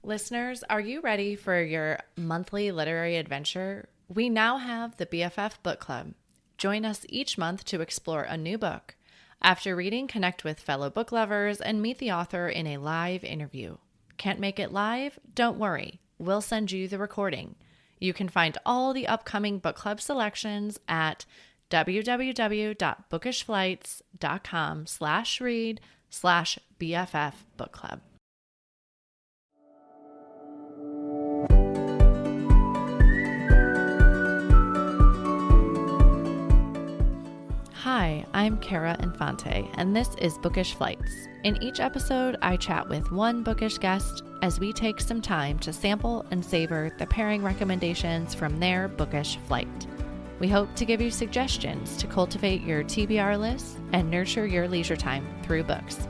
Listeners, are you ready for your monthly literary adventure? We now have the BFF Book Club. Join us each month to explore a new book. After reading, connect with fellow book lovers and meet the author in a live interview. Can't make it live? Don't worry. We'll send you the recording. You can find all the upcoming book club selections at www.bookishflights.com/read/BFF book club. Hi, I'm Cara Infante, and this is Bookish Flights. In each episode, I chat with one bookish guest as we take some time to sample and savor the pairing recommendations from their bookish flight. We hope to give you suggestions to cultivate your TBR list and nurture your leisure time through books.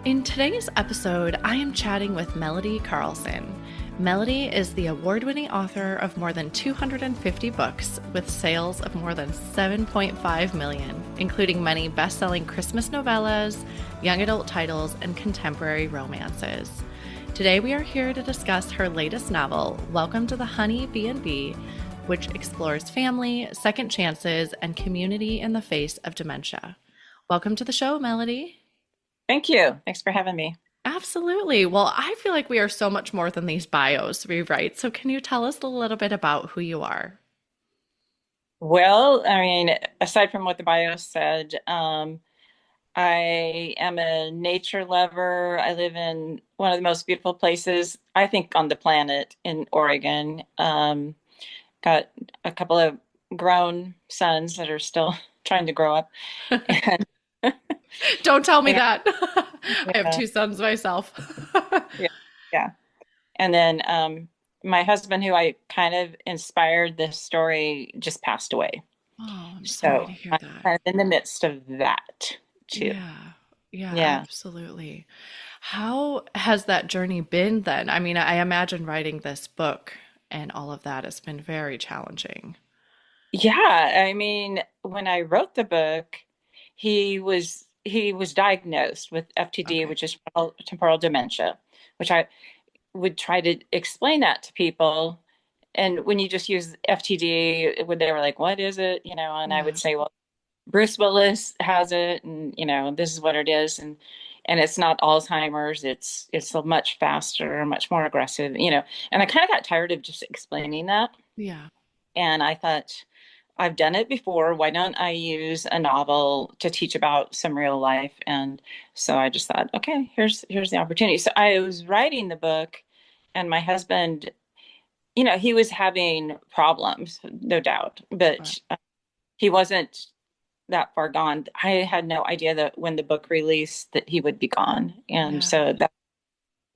In today's episode, I am chatting with Melody Carlson. Melody is the award-winning author of more than 250 books with sales of more than 7.5 million, including many best-selling Christmas novellas, young adult titles, and contemporary romances. Today we are here to discuss her latest novel, Welcome to the Honey B&B, which explores family, second chances, and community in the face of dementia. Welcome to the show, Melody. Thank you. Thanks for having me. Absolutely. Well, I feel like we are so much more than these bios we write. So can you tell us a little bit about who you are? Well, I mean, aside from what the bio said, I am a nature lover. I live in one of the most beautiful places, I think, on the planet in Oregon. Got a couple of grown sons that are still trying to grow up. And, Don't tell me yeah, that. I have two sons myself. yeah, yeah. And then my husband, who I kind of inspired this story, just passed away. Oh, I'm sorry to So hear I'm that. kind of in the midst of that too. Yeah. Yeah, Yeah. absolutely. How has that journey been then? I mean, I imagine writing this book and all of that has been very challenging. Yeah. I mean, when I wrote the book, he was diagnosed with FTD, Okay. which is frontal temporal dementia, which I would try to explain that to people. And when you just use FTD, when they were like, "What is it?" And I would Yeah. say, "Well, Bruce Willis has it, and this is what it is." And it's not Alzheimer's. It's a much faster, much more aggressive. And I kind of got tired of just explaining that. Yeah. And I thought, I've done it before. Why don't I use a novel to teach about some real life? And so I just thought, okay, here's the opportunity. So I was writing the book, and my husband, he was having problems, no doubt, Right. but he wasn't that far gone. I had no idea that when the book released that he would be gone. And Yeah. so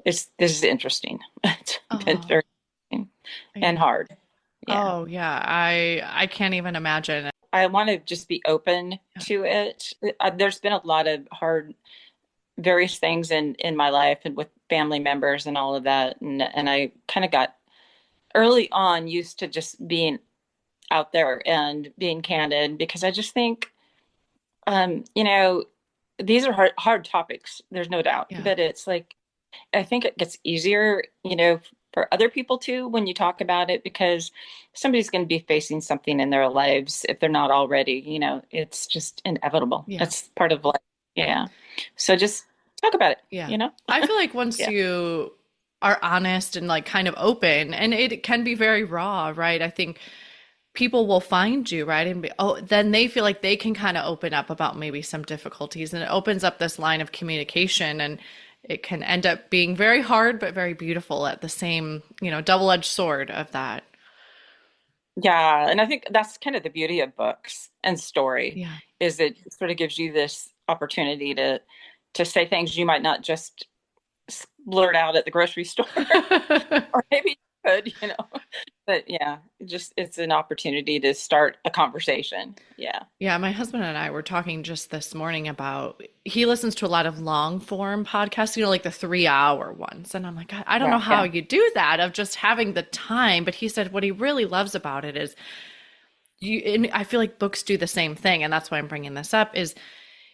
this is interesting. It's been Oh, very interesting and yeah. hard. Yeah. Oh, yeah. I can't even imagine. I want to just be open Yeah. to it. There's been a lot of hard, various things in my life and with family members and all of that. And I kind of got early on used to just being out there and being candid because I just think, you know, these are hard topics. There's no doubt, Yeah. but it's like I think it gets easier, for other people too when you talk about it because somebody's going to be facing something in their lives if they're not already. It's just inevitable. Yeah. That's part of life. Yeah. So just talk about it. Yeah. You know. I feel like once Yeah. you are honest and like kind of open, and it can be very raw, right? I think people will find you, right? And be, oh, then they feel like they can kind of open up about maybe some difficulties, and it opens up this line of communication, and it can end up being very hard, but very beautiful at the same, double-edged sword of that. Yeah. And I think that's kind of the beauty of books and story Yeah. is it sort of gives you this opportunity to say things you might not just blurt out at the grocery store. Or maybe you could. But yeah, it's an opportunity to start a conversation. Yeah. Yeah, my husband and I were talking just this morning about he listens to a lot of long form podcasts, like the 3 hour ones. And I'm like, I don't know Yeah. how Yeah. you do that of just having the time. But he said what he really loves about it is and I feel like books do the same thing. And that's why I'm bringing this up is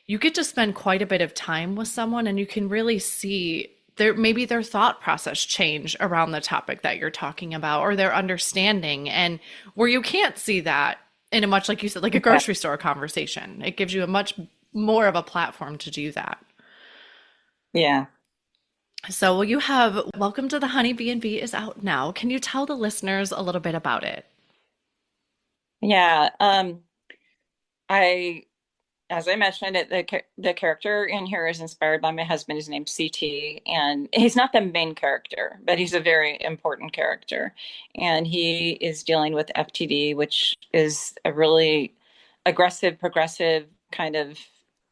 you get to spend quite a bit of time with someone and you can really see maybe their thought process change around the topic that you're talking about, or their understanding, and where you can't see that in a much, like you said, like a Yeah. grocery store conversation. It gives you a much more of a platform to do that. Yeah. So well, you have Welcome to the Honey B&B is out now. Can you tell the listeners a little bit about it? Yeah. I as I mentioned, the character in here is inspired by my husband. His name's CT, and he's not the main character, but he's a very important character. And he is dealing with FTD, which is a really aggressive, progressive kind of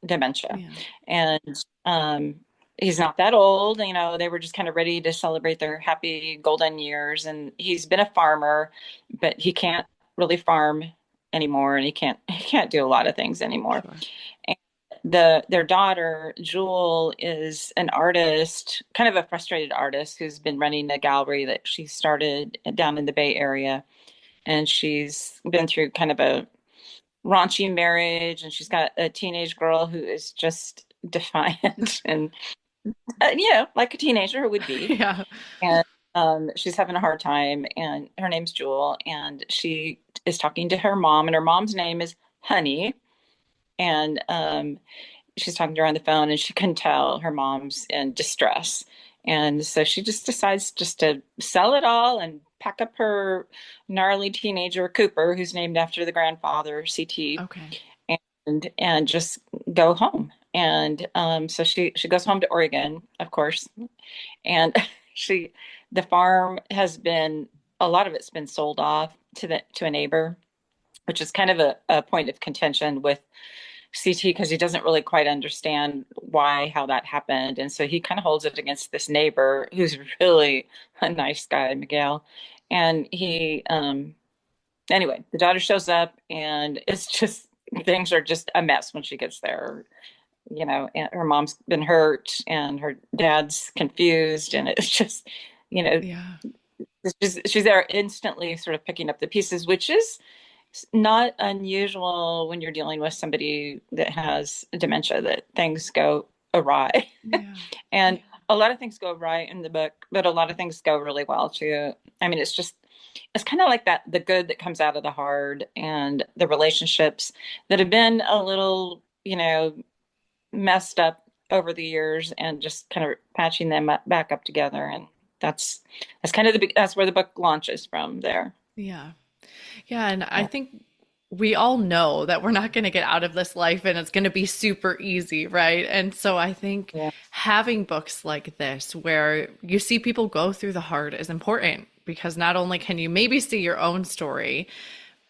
dementia. Yeah. And he's not that old. They were just kind of ready to celebrate their happy golden years. And he's been a farmer, but he can't really farm anymore, and he can't do a lot of things anymore. Sure. And their daughter, Jewel, is an artist, kind of a frustrated artist who's been running a gallery that she started down in the Bay Area. And she's been through kind of a raunchy marriage, and she's got a teenage girl who is just defiant and, like a teenager would be. Yeah. And she's having a hard time, and her name's Jewel, and she is talking to her mom, and her mom's name is Honey. And she's talking to her on the phone, and she can tell her mom's in distress. And so she just decides just to sell it all and pack up her gnarly teenager Cooper, who's named after the grandfather, CT, Okay. and just go home. And so she goes home to Oregon, of course, and she the farm has been a lot of it's been sold off to a neighbor, which is kind of a point of contention with CT, because he doesn't really quite understand how that happened. And so he kind of holds it against this neighbor who's really a nice guy, Miguel. And anyway, the daughter shows up, and it's just, things are just a mess when she gets there. And her mom's been hurt, and her dad's confused, and it's just, you know, Yeah. she's there instantly sort of picking up the pieces, which is not unusual when you're dealing with somebody that has dementia, that things go awry. Yeah. And a lot of things go awry in the book, but a lot of things go really well too. I mean, it's kind of like that, the good that comes out of the hard, and the relationships that have been a little, messed up over the years, and just kind of patching them back up together. And that's kind of that's where the book launches from there. Yeah. Yeah. And I Yeah. think we all know that we're not going to get out of this life and it's going to be super easy, right? And so I think Yeah. having books like this, where you see people go through the hard, is important, because not only can you maybe see your own story,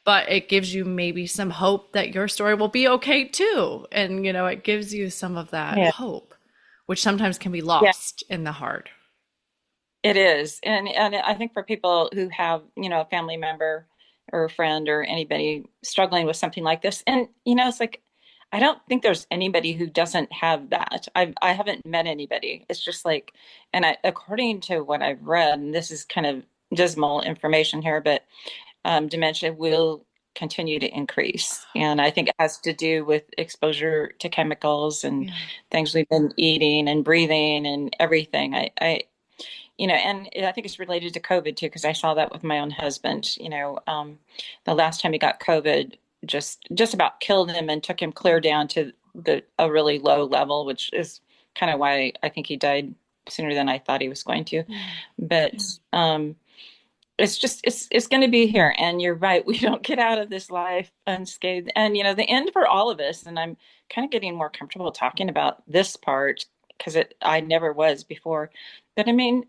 but it gives you maybe some hope that your story will be okay too. And, it gives you some of that Yeah. hope, which sometimes can be Yeah. lost in the hard. It is. And I think for people who have, a family member or a friend or anybody struggling with something like this, and it's like, I don't think there's anybody who doesn't have that. I haven't met anybody. It's just like, and according to what I've read, and this is kind of dismal information here, but dementia will continue to increase. And I think it has to do with exposure to chemicals and Yeah. things we've been eating and breathing and everything. And I think it's related to COVID too, because I saw that with my own husband. The last time he got COVID, just about killed him and took him clear down to a really low level, which is kind of why I think he died sooner than I thought he was going to. Yeah. But it's going to be here, and you're right. We don't get out of this life unscathed, and the end for all of us. And I'm kind of getting more comfortable talking about this part, because I never was before. But I mean,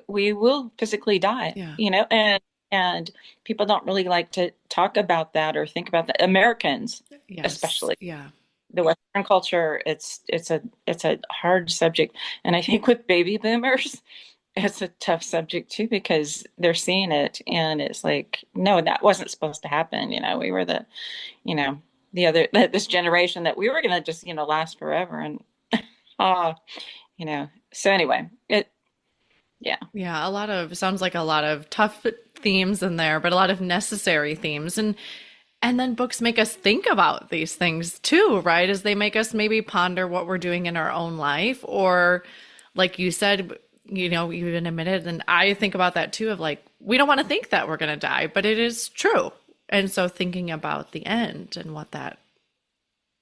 we will physically die, Yeah. and people don't really like to talk about that or think about that. Americans, Yes. especially Yeah. the Western culture, it's a hard subject. And I think with baby boomers, it's a tough subject too, because they're seeing it, and it's like, no, that wasn't supposed to happen. We were you know, this generation that we were going to just, last forever. And, uh, so anyway, yeah. Yeah, sounds like a lot of tough themes in there, but a lot of necessary themes. And then books make us think about these things too, right? As they make us maybe ponder what we're doing in our own life, or like you said, even admitted. And I think about that too, of like, we don't want to think that we're going to die, but it is true. And so thinking about the end and what that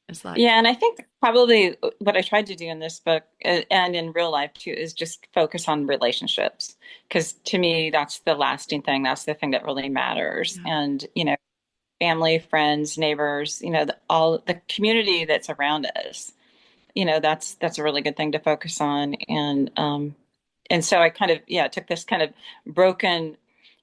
is like. Yeah, and I think probably what I tried to do in this book and in real life too is just focus on relationships. Because to me, that's the lasting thing. That's the thing that really matters. Yeah. And, family, friends, neighbors, all the community that's around us, that's a really good thing to focus on. And so I kind of, yeah, took this kind of broken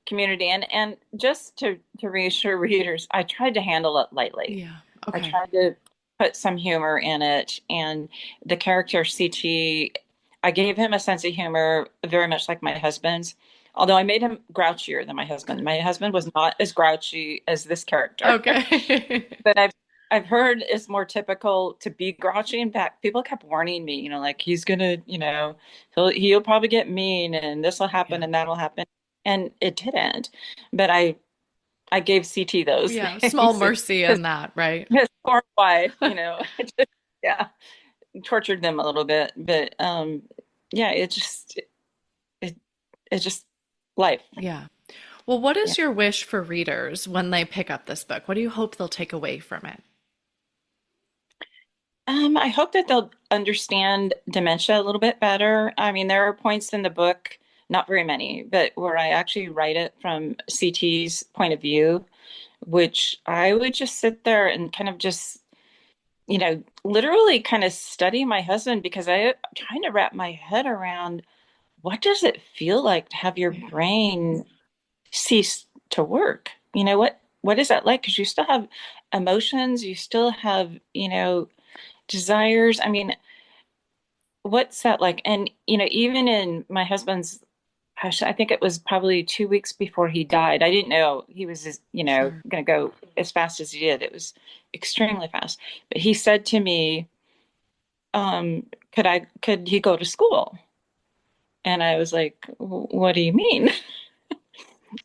community and just to reassure readers, I tried to handle it lightly. Yeah. I Okay. tried to put some humor in it. And the character CT, I gave him a sense of humor very much like my husband's, although I made him grouchier than my husband. My husband was not as grouchy as this character. Okay. But I've heard it's more typical to be grouchy. In fact, people kept warning me, like he's gonna, he'll probably get mean and this will happen Yeah. and that'll happen. And it didn't. But I gave CT those Yeah. Small things mercy in that, right? his poor wife, I just, yeah, tortured them a little bit. But yeah, it it's just life. Yeah. Well, what Yeah. is your wish for readers when they pick up this book? What do you hope they'll take away from it? I hope that they'll understand dementia a little bit better. I mean, there are points in the book, not very many, but where I actually write it from CT's point of view, which I would just sit there and kind of just, literally kind of study my husband because I'm trying to wrap my head around what does it feel like to have your Yeah. brain cease to work? What is that like? Because you still have emotions, you still have, desires. I mean, what's that like? And, even in my husband's, gosh, I think it was probably 2 weeks before he died. I didn't know he was, Sure. going to go as fast as he did. It was extremely fast. But he said to me, could he go to school? And I was like, what do you mean?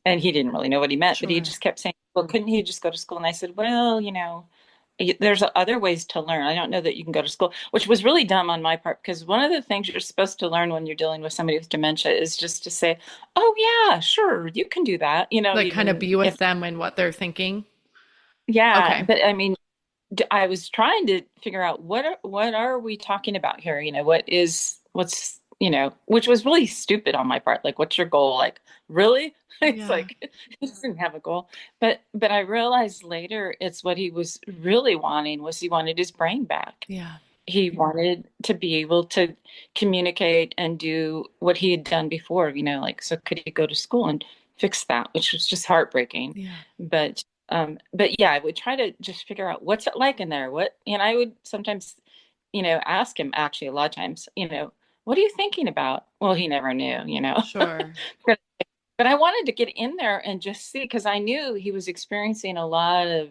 And he didn't really know what he meant, but he Sure. just kept saying, well, couldn't he just go to school? And I said, well, there's other ways to learn. I don't know that you can go to school, which was really dumb on my part because one of the things you're supposed to learn when you're dealing with somebody with dementia is just to say, oh yeah, sure, you can do that, Like kind of even be with if, them and what they're thinking. yeah, Okay. but I mean, I was trying to figure out what are we talking about here? What's which was really stupid on my part. Like, what's your goal? Like, really? It's Yeah. like he doesn't have a goal. But I realized later it's what he was really wanting was he wanted his brain back. Yeah. He wanted to be able to communicate and do what he had done before, like so could he go to school and fix that, which was just heartbreaking. Yeah. But yeah, I would try to just figure out what's it like in there. And I would sometimes, ask him actually a lot of times, what are you thinking about? Well, he never knew. Sure. But, but I wanted to get in there and just see because I knew he was experiencing a lot of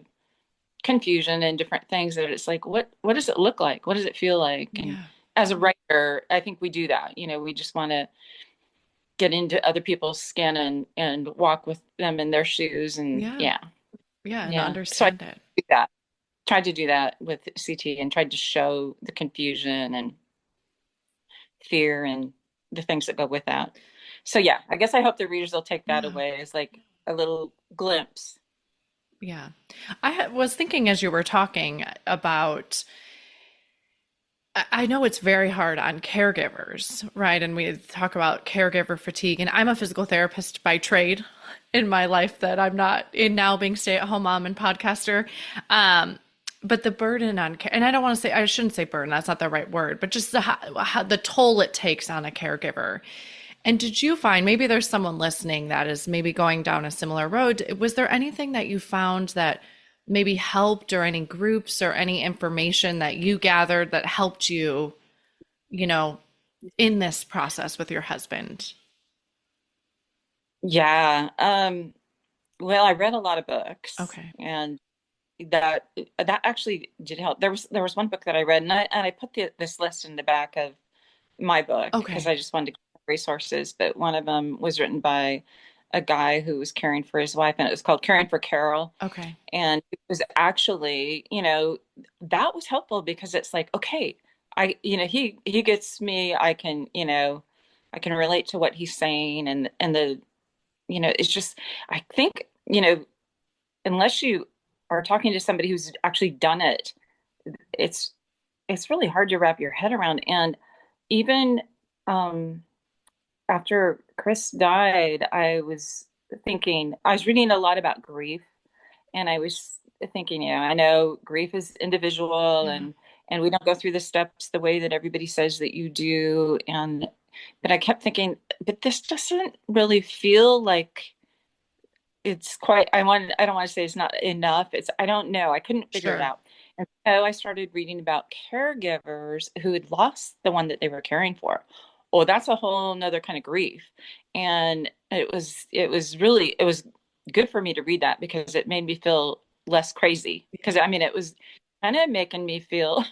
confusion and different things that it's like, what does it look like? What does it feel like? And Yeah. as a writer, I think we do that. We just want to get into other people's skin and walk with them in their shoes. And Yeah. yeah, Yeah. And yeah. So I understand it. do that. Tried to do that with CT and tried to show the confusion and fear and the things that go with that. So yeah, I guess I hope the readers will take that Yeah. away as like a little glimpse. Yeah. Was thinking as you were talking about, I know it's very hard on caregivers, right? And we talk about caregiver fatigue, and I'm a physical therapist by trade in my life that I'm not in now being stay-at-home mom and podcaster. But the burden on care, and I don't want to say, I shouldn't say burden, that's not the right word, but just the toll it takes on a caregiver. And did you find, maybe there's someone listening that is maybe going down a similar road? Was there anything that you found that maybe helped, or any groups or any information that you gathered that helped you, you know, in this process with your husband? Yeah. Well, I read a lot of books Okay. and that actually did help. There was one book that I read and I put this list in the back of my book because Okay. I just wanted to get resources, but one of them was written by a guy who was caring for his wife and it was called Caring for Carol. Okay. And it was actually, that was helpful because it's like, okay, he gets me, I can, I can relate to what he's saying, and the, it's just, I think, unless you are talking to somebody who's actually done it, it's it's really hard to wrap your head around. And even um, after Chris died, I was reading a lot about grief, and I was thinking, I know grief is individual, Yeah. and we don't go through the steps the way that everybody says that you do. And but I kept thinking, but this doesn't really feel like it's quite, I don't want to say it's not enough. I don't know. I couldn't figure it Sure. out. And so I started reading about caregivers who had lost the one that they were caring for. Oh, that's a whole nother kind of grief. And it was good for me to read that because it made me feel less crazy. Because I mean, it was kind of making me feel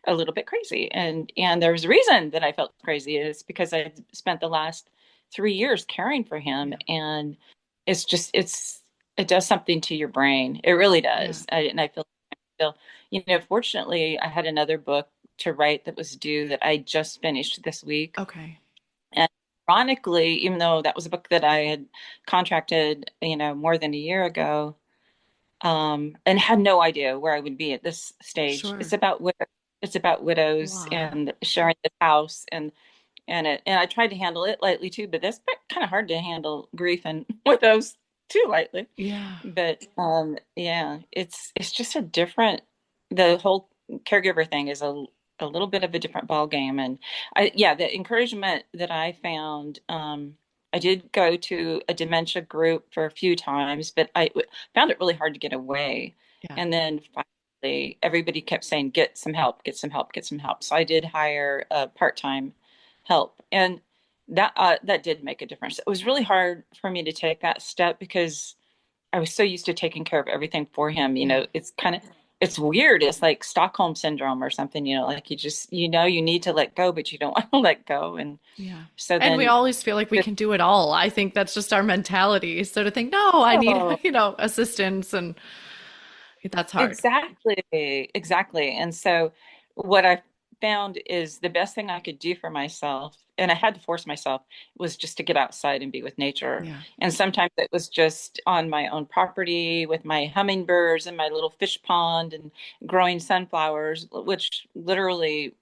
a little bit crazy. And there was a reason that I felt crazy. It's because I spent the last 3 years caring for him, Yeah. and it does something to your brain. It really Yeah. does. And I feel, fortunately, I had another book to write that was due that I just finished this week. Okay. And ironically, even though that was a book that I had contracted, more than a year ago, and had no idea where I would be at this stage. Sure. It's about widows Wow. and sharing the house, and I tried to handle it lightly too, but that's kind of hard to handle grief and widows too lightly. Yeah. But yeah, it's just a different, the whole caregiver thing is a little bit of a different ball game. And yeah, the encouragement that I found, I did go to a dementia group for a few times, but found it really hard to get away. Yeah. And then finally, everybody kept saying, "Get some help, get some help, get some help." So I did hire a part-time help, and that did make a difference. It was really hard for me to take that step because I was so used to taking care of everything for him. Yeah. It's weird. It's like Stockholm syndrome or something, like you need to let go, but you don't want to let go. And Yeah. so And we then, always feel like we can do it all. I think that's just our mentality. So to think, no, I need, oh, assistance, and that's hard. exactly, exactly. And so what I found is the best thing I could do for myself, and I had to force myself, was just to get outside and be with nature. Yeah. And sometimes it was just on my own property with my hummingbirds and my little fish pond and growing sunflowers, which literally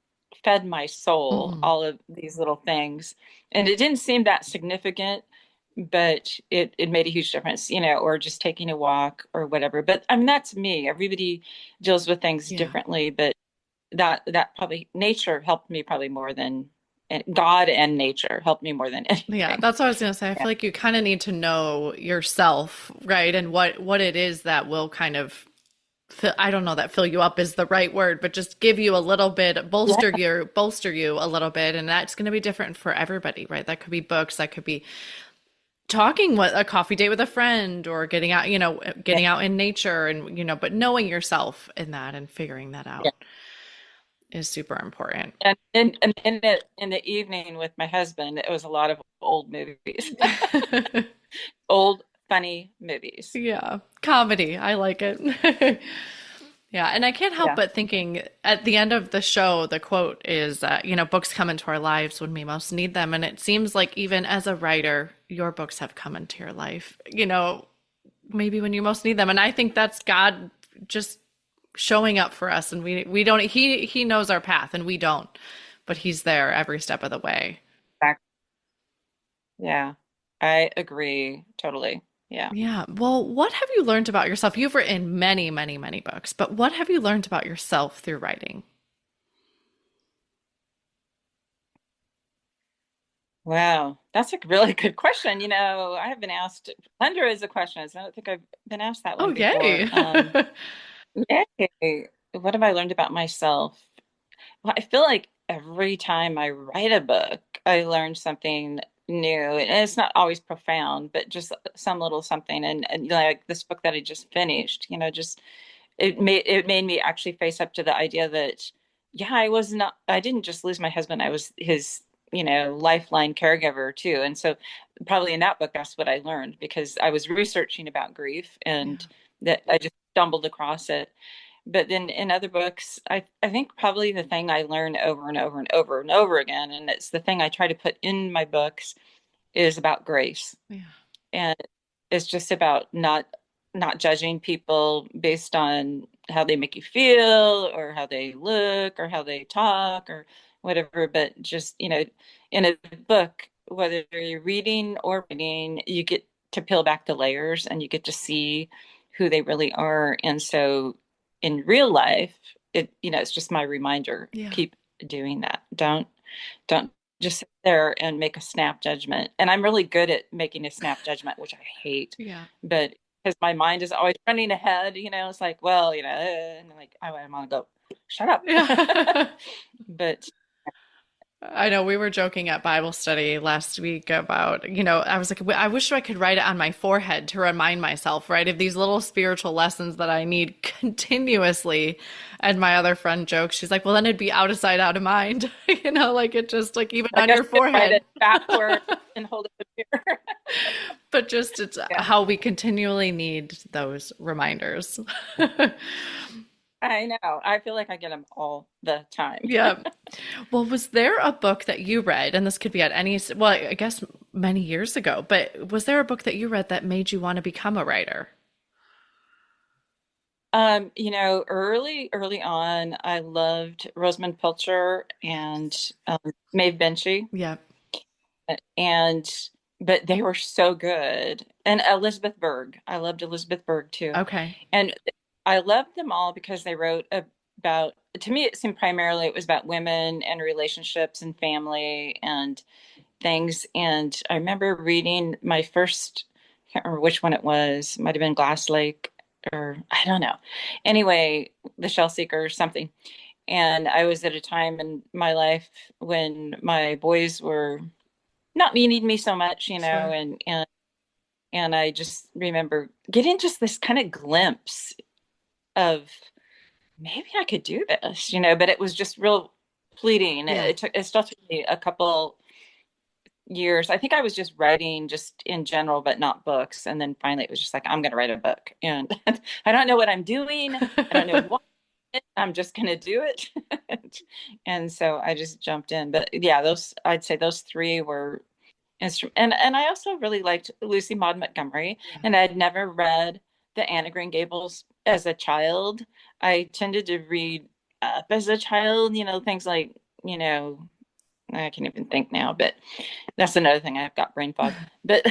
fed my soul, Hmm. all of these little things. And it didn't seem that significant, but it made a huge difference, or just taking a walk or whatever. But I mean, that's me. Everybody deals with things Yeah. differently, but that probably nature helped me probably more than God, and nature helped me more than Yeah, anything. that's what I was gonna say. I Yeah. feel like you kind of need to know yourself, right? And what it is that will kind of fill, I don't know that fill you up is the right word, but just give you a little bit, Yeah. bolster you a little bit, and that's going to be different for everybody, right? That could be books, that could be talking with a coffee date with a friend, or getting out, Yeah. getting out in nature, and but knowing yourself in that and figuring that Yeah. out is super important. And in the evening with my husband, it was a lot of old movies, old funny movies. Yeah, comedy. I like it. Yeah, and I can't help Yeah. but thinking at the end of the show, the quote is, books come into our lives when we most need them. And it seems like even as a writer, your books have come into your life, maybe when you most need them. And I think that's God just showing up for us. And we don't, he knows our path and we don't, but he's there every step of the way. Back. Yeah. I agree totally. Yeah. Yeah. Well, what have you learned about yourself? You've written many, many, many books, but what have you learned about yourself through writing? Wow, that's a really good question. I have been asked hundreds of questions. I don't think I've been asked that Oh, one before. yay. Yay. What have I learned about myself? Well, I feel like every time I write a book, I learn something new. And it's not always profound, but just some little something. And like this book that I just finished, just it made me actually face up to the idea that, yeah, I didn't just lose my husband. I was his, lifeline caregiver too. And so probably in that book, that's what I learned because I was researching about grief, and Yeah. that I just stumbled across it. But then in other books, I think probably the thing I learn over and over and over and over again, and it's the thing I try to put in my books, is about grace. Yeah. And it's just about not judging people based on how they make you feel or how they look or how they talk or whatever, but just, in a book, whether you're reading or reading, you get to peel back the layers and you get to see who they really are. And so in real life, it's just my reminder, Yeah. keep doing that. Don't just sit there and make a snap judgment. And I'm really good at making a snap judgment, which I hate. Yeah. But because my mind is always running ahead, it's like, well, and I'm like, I want to go, shut up. Yeah. But I know we were joking at Bible study last week about, I was like, I wish I could write it on my forehead to remind myself, right, of these little spiritual lessons that I need continuously. And my other friend jokes, she's like, well, then it'd be out of sight, out of mind, like it just like even I on guess your you could write forehead. it backward and hold it up here. But just it's Yeah, how we continually need those reminders. I know. I feel like I get them all the time. Yeah. Well, was there a book that you read, and this could be at any, well, I guess many years ago, but was there a book that you read that made you want to become a writer? Early on, I loved Rosamund Pilcher and Maeve Binchy. Yeah. And but they were so good. And Elizabeth Berg. I loved Elizabeth Berg too. Okay. And I loved them all because they wrote about, to me, it seemed primarily it was about women and relationships and family and things. And I remember reading my first, I can't remember which one it was, might have been Glass Lake or I don't know. Anyway, The Shell Seeker or something. And I was at a time in my life when my boys were not needing me so much, Sure. and I just remember getting just this kind of glimpse of maybe I could do this, but it was just real fleeting. Yeah. It still took me a couple years. I think I was just writing just in general, but not books. And then finally it was just like, I'm going to write a book. And I don't know what I'm doing. I don't know what. I'm just going to do it. And so I just jumped in. But yeah, I'd say those three were and I also really liked Lucy Maud Montgomery, Yeah. and I'd never read the Anne of Green Gables as a child. I tended to read up as a child, things like, I can't even think now, but that's another thing. I've got brain fog. But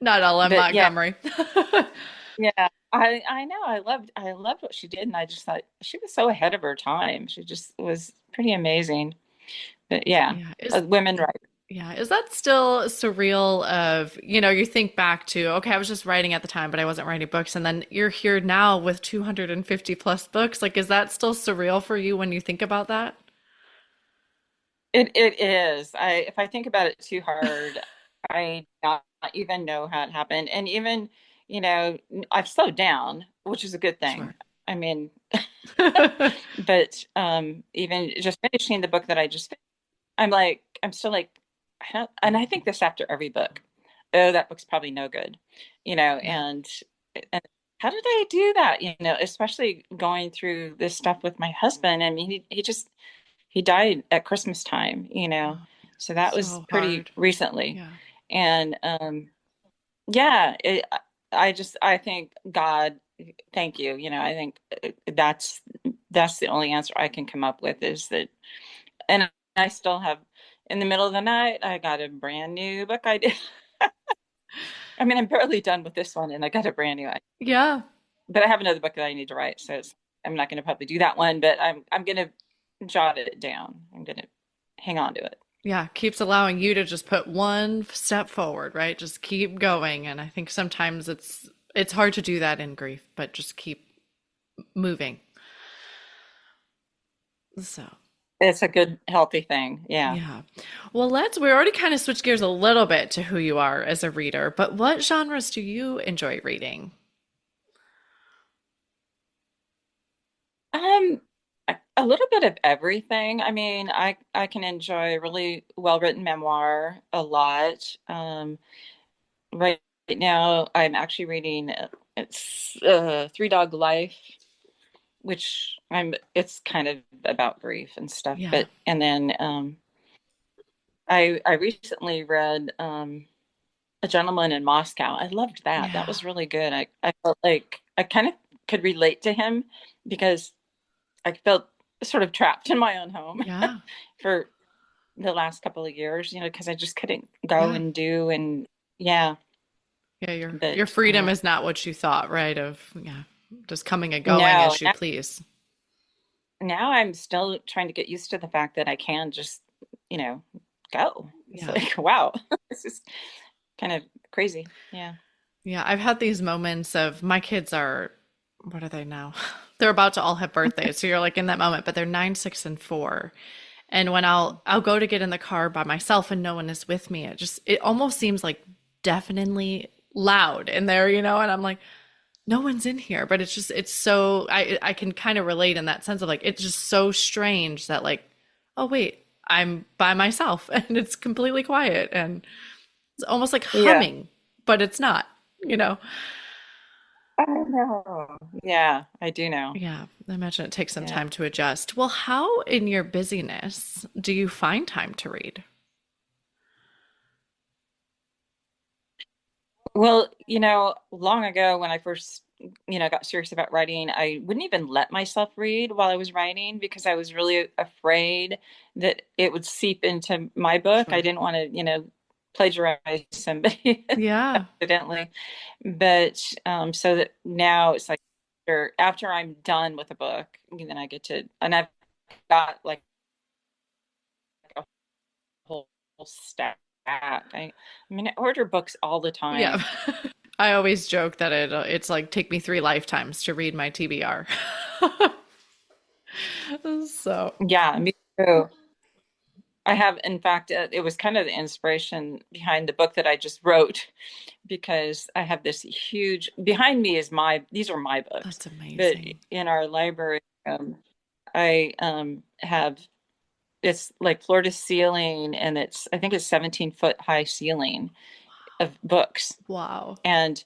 Not Ellen but yeah, Montgomery. yeah. I know I loved what she did, and I just thought she was so ahead of her time. She just was pretty amazing. But yeah, Yeah. women writers. Yeah, is that still surreal of, you think back to, okay, I was just writing at the time, but I wasn't writing books, and then you're here now with 250 plus books. Like, is that still surreal for you when you think about that? It is. If I think about it too hard, I not even know how it happened. And even, I've slowed down, which is a good thing. Sure. I mean, but even just finishing the book that I just finished, I'm still like, and I think this after every book. Oh, that book's probably no good, Yeah. and how did I do that? Especially going through this stuff with my husband. I mean, he died at Christmas time, Oh, so that was so pretty hard. recently. Yeah. And yeah, I think God, thank you. I think that's the only answer I can come up with is that, and I still have, in the middle of the night, I got a brand new book I did. I mean, I'm barely done with this one, and I got a brand new, Yeah. but I have another book that I need to write, so I'm not going to probably do that one, but I'm going to jot it down. I'm going to hang on to it. Yeah. Keeps allowing you to just put one step forward, right? Just keep going. And I think sometimes it's hard to do that in grief, but just keep moving. So. It's a good, healthy thing. Yeah. Yeah. Well, we already kind of switched gears a little bit to who you are as a reader, but what genres do you enjoy reading? Um, a little bit of everything. I mean, I can enjoy a really well-written memoir a lot. Right now, I'm actually reading it's Three Dog Life which it's kind of about grief and stuff. Yeah. But and then I recently read A Gentleman in Moscow. I loved that. That Yeah. was really good. I felt like I kind of could relate to him because I felt sort of trapped in my own home Yeah. for the last couple of years, because I just couldn't go Yeah. and do and yeah. Yeah. Your But freedom is not what you thought, right? Of, yeah, just coming and going no, as you please. now I'm still trying to get used to the fact that I can just, you know, go. It's Yeah. like, wow, this is kind of crazy. Yeah. Yeah. I've had these moments of my kids are, what are they now? They're about to all have birthdays. So you're like in that moment, but they're 9, 6, and 4. And when I'll go to get in the car by myself and no one is with me, it almost seems like deafeningly loud in there, and I'm like, no one's in here. But it's so I can kind of relate in that sense of like it's just so strange that like, oh wait, I'm by myself and it's completely quiet and it's almost like Yeah. humming, but it's not, you know. I know. Yeah, I do know. Yeah, I imagine it takes some Yeah. time to adjust. Well, how in your busyness do you find time to read? Well, long ago when I first, got serious about writing, I wouldn't even let myself read while I was writing because I was really afraid that it would seep into my book. I Sure. didn't want to, plagiarize somebody Yeah. accidentally. But so that now it's like after I'm done with a book, then I get to, and I've got like a whole stack. I order books all the Yeah. time. I always joke that it's like take me 3 lifetimes to read my TBR. So, Yeah, me too. I have, in fact, it was kind of the inspiration behind the book that I just wrote because I have this huge, behind me these are my books, that's but amazing. in our library, I have, it's like floor to ceiling and I think it's 17-foot high ceiling of books. Wow. And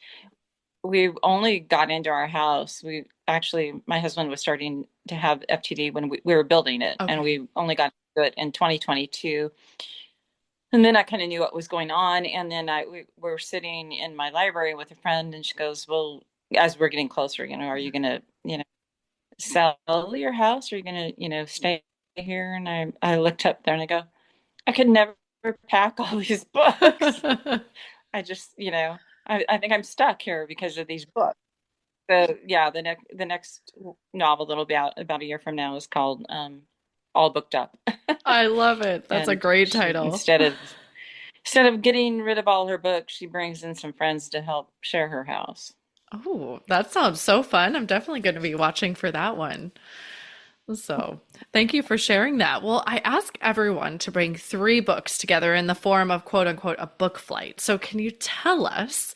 we only got into our house. My husband was starting to have FTD when we were building it, and Okay. we only got into it in 2022. And then I kind of knew what was going on. And then we were sitting in my library with a friend, and she goes, "Well, as we're getting closer, are you going to, sell your house? Or are you going to, stay here?" And I looked up there and I go, "I could never pack all these books. I just, I think I'm stuck here because of these books." So yeah, the next novel that'll be out about a year from now is called All Booked Up. I love it. That's a And great she title. instead of getting rid of all her books, she brings in some friends to help share her house. Oh, that sounds so fun. I'm definitely going to be watching for that one. So, thank you for sharing that. Well, I ask everyone to bring 3 books together in the form of quote unquote a book flight. So, can you tell us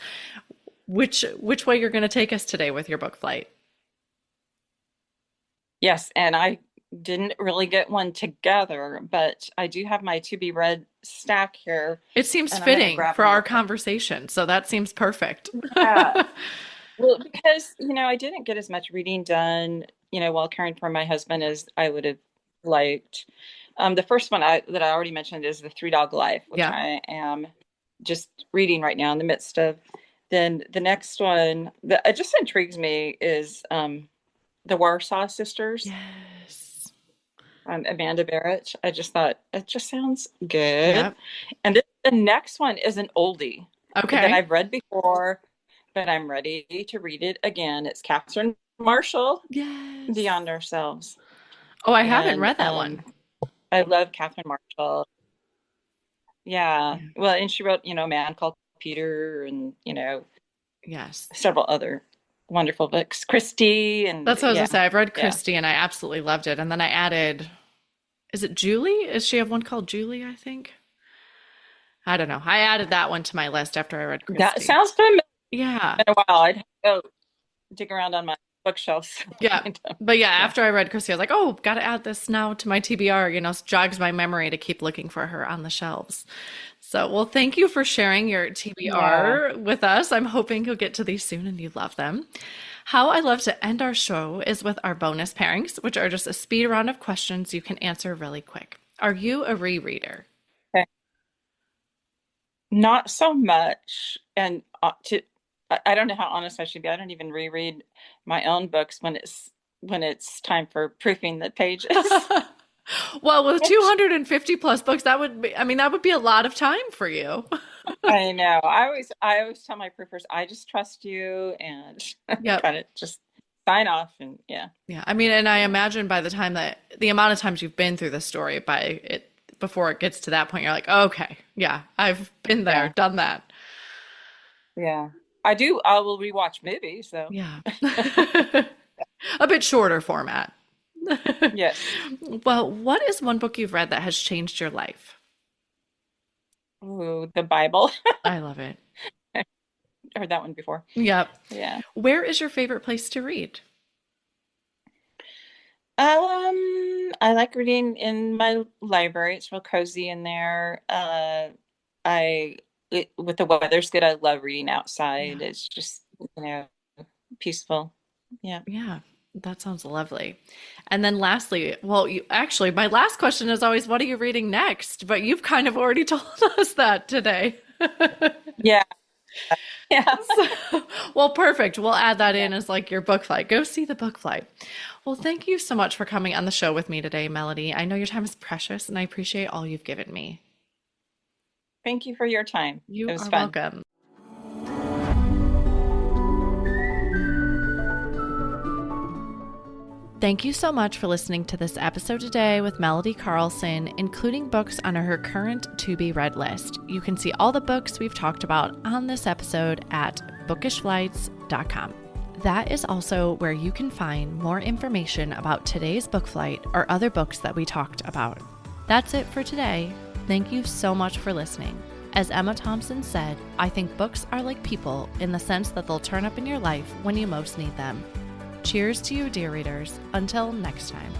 which way you're going to take us today with your book flight? Yes, and I didn't really get one together, but I do have my to be read stack here, It seems and I'm going to fitting grab for them our real quick. conversation, so that seems perfect. Yeah. Well, because, I didn't get as much reading done, while caring for my husband as I would have liked. The first one that I already mentioned is The Three Dog Life, which Yeah. I am just reading right now in the midst of. Then the next one that it just intrigues me is The Warsaw Sisters, Yes. Amanda Barrett. I just thought it just sounds good. Yep. And then the next one is an oldie that Okay. I've read before, but I'm ready to read it again. It's Catherine Marshall, Yes. Beyond Ourselves. Oh, I haven't And read that one. I love Catherine Marshall. Yeah. Yeah. Well, and she wrote, Man Called Peter and, Yes. several other wonderful books. Christie and That's what I was gonna yeah. say. I've read Yeah. Christie and I absolutely loved it. And then I added, is it Julie? Is she have one called Julie, I think? I don't know. I added that one to my list after I read That Christie. sounds familiar. Yeah. In a while. I'd have to go dig around on my bookshelves. Yeah. Find them. But yeah, Yeah. after I read Christie, I was like, oh, gotta add this now to my TBR, jogs my memory to keep looking for her on the shelves. So, well, thank you for sharing your Yeah. TBR with us. I'm hoping you'll get to these soon and you love them. How I love to end our show is with our bonus pairings, which are just a speed round of questions you can answer really quick. Are you a rereader? Okay. Not so much. And I don't know how honest I should be. I don't even reread my own books when it's time for proofing the pages. Well, with Which 250 plus books, that would be, I mean, that would be a lot of time for you. I know. I always tell my proofers, I just trust you and Yep. kind of just sign off and yeah. Yeah. I mean, and I imagine by the time that the amount of times you've been through the story by it before it gets to that point, you're like, okay, yeah, I've been there, Yeah. done that. Yeah. I will rewatch movies, so Yeah. A bit shorter format. yes. Well, what is one book you've read that has changed your life? Ooh, the Bible. I love it. Heard that one before. Yep. Yeah. Where is your favorite place to read? I like reading in my library. It's real cozy in there. With the weather's good, I love reading outside. Yeah. It's just, peaceful. Yeah. Yeah. That sounds lovely. And then lastly, well, you actually, my last question is always, what are you reading next? But you've kind of already told us that today. Yeah. Yeah. Well, perfect. We'll add that Yeah. in as like your book flight. Go see the book flight. Well, thank you so much for coming on the show with me today, Melody. I know your time is precious and I appreciate all you've given me. Thank you for your time. You It was are fun. welcome. Thank you so much for listening to this episode today with Melody Carlson, including books on her current to be read list. You can see all the books we've talked about on this episode at bookishflights.com. That is also where you can find more information about today's book flight or other books that we talked about. That's it for today. Thank you so much for listening. As Emma Thompson said, I think books are like people in the sense that they'll turn up in your life when you most need them. Cheers to you, dear readers. Until next time.